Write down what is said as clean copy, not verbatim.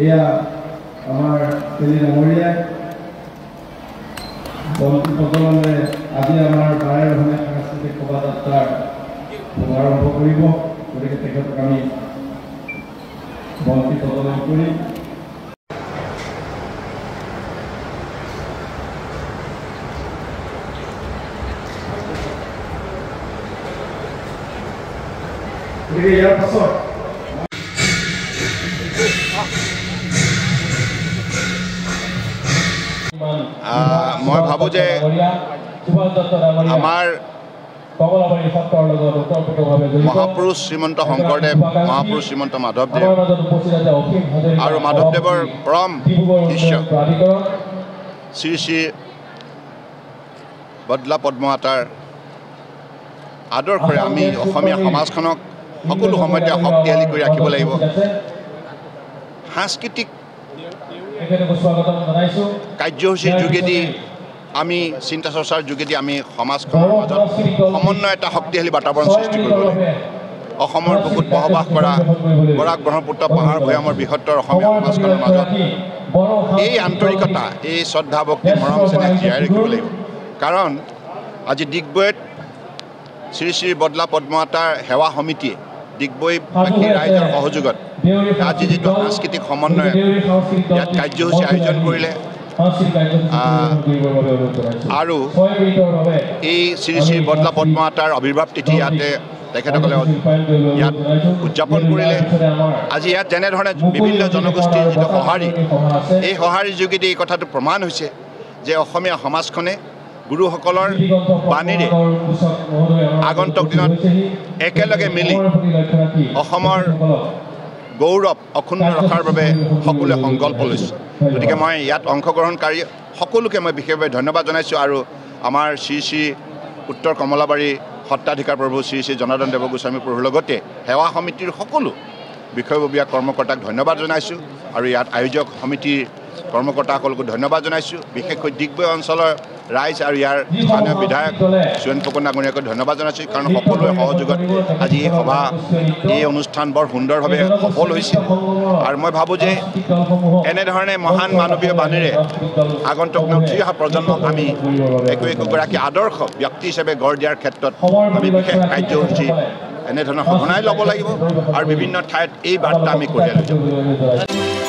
এয়া আমাৰ তেলি ডাঙৰীয়াই বন্তি প্ৰজ্বলনে আজি আমাৰ বাৰে ৰহণে সাংস্কৃতিক শোভাযাত্ৰাৰ শুভাৰম্ভ কৰিব। গতিকে তেখেতক আমি বন্তি প্ৰজ্বলন কৰি ইয়াৰ পাছত মই ভাবোঁ যে আমাৰ মহাপুৰুষ শ্ৰীমন্ত শংকৰদেৱ, মহাপুৰুষ শ্ৰীমন্ত মাধৱদেৱ আৰু মাধৱদেৱৰ পৰম শিষ্য শ্ৰী শ্ৰী বদলা পদ্মমাতাৰ আদৰ্শৰে আমি অসমীয়া সমাজখনক সকলো সময়তে শক্তিশালী কৰি ৰাখিব লাগিব। সাংস্কৃতিক কাৰ্যসূচীৰ যোগেদি আমি চিন্তা চৰ্চাৰ যোগেদি আমি সমাজখনৰ মাজত সমন্বয় এটা শক্তিশালী বাতাবৰণ সৃষ্টি কৰিব লাগিব। অসমৰ বুকুত বসবাস কৰা বৰাক ব্ৰহ্মপুত্ৰ পাহাৰ ভৈয়ামৰ বৃহত্তৰ অসমীয়া সমাজখনৰ মাজত এই আন্তৰিকতা, এই শ্ৰদ্ধা ভক্তি মৰম চেনেহ জীয়াই ৰাখিব লাগিব। কাৰণ আজি ডিগবৈত শ্ৰী শ্ৰী বদলা পদ্মমাতাৰ সেৱা সমিতিয়ে ডিগবৈবাসী ৰাইজৰ সহযোগত আজি যিটো সাংস্কৃতিক সমন্বয় ইয়াত কাৰ্যসূচী আয়োজন কৰিলে আৰু এই শ্ৰী শ্ৰী বদলা পদ্মমাতাৰ আৱিৰ্ভাৱ তিথি ইয়াতে তেখেতসকলে ইয়াত উদযাপন কৰিলে। আজি ইয়াত যেনেধৰণে বিভিন্ন জনগোষ্ঠীৰ যিটো সঁহাৰি, এই সঁহাৰিৰ যোগেদি এই কথাটো প্ৰমাণ হৈছে যে অসমীয়া সমাজখনে গুৰুসকলৰ বাণীৰে আগন্তুক দিনত একেলগে মিলি অসমৰ গৌৰৱ অক্ষুণ্ণ ৰখাৰ বাবে সকলোৱে সংকল্প লৈছে। গতিকে মই ইয়াত অংশগ্ৰহণকাৰী সকলোকে মই বিশেষভাৱে ধন্যবাদ জনাইছোঁ আৰু আমাৰ শ্ৰী শ্ৰী উত্তৰ কমলাবাৰী সত্ৰাধিকাৰ প্ৰভু শ্ৰী শ্ৰী জনাৰ্দন দেৱগোস্বামী প্ৰভুৰ লগতে সেৱা সমিতিৰ সকলো বিষয়ববীয়া কৰ্মকৰ্তাক ধন্যবাদ জনাইছোঁ আৰু ইয়াত আয়োজক সমিতিৰ কৰ্মকৰ্তাসকলকো ধন্যবাদ জনাইছোঁ। বিশেষকৈ ডিগবৈ অঞ্চলৰ ৰাইজ আৰু ইয়াৰ স্থানীয় বিধায়ক সুৰেণ ফুকন ডাঙৰীয়াকৈ ধন্যবাদ জনাইছোঁ। কাৰণ সকলোৰে সহযোগত আজি এই সভা, এই অনুষ্ঠান বৰ সুন্দৰভাৱে সফল হৈছে। আৰু মই ভাবোঁ যে এনেধৰণে মহান মানৱীয় বাণীৰে আগন্তুক উঠি অহা প্ৰজন্মক আমি একোগৰাকী আদৰ্শ ব্যক্তি হিচাপে গঢ় দিয়াৰ ক্ষেত্ৰত আমি বিশেষ কাৰ্যসূচী এনেধৰণৰ সঘনাই ল'ব লাগিব আৰু বিভিন্ন ঠাইত এই বাৰ্তা আমি কঢ়িয়াই লৈ যাব।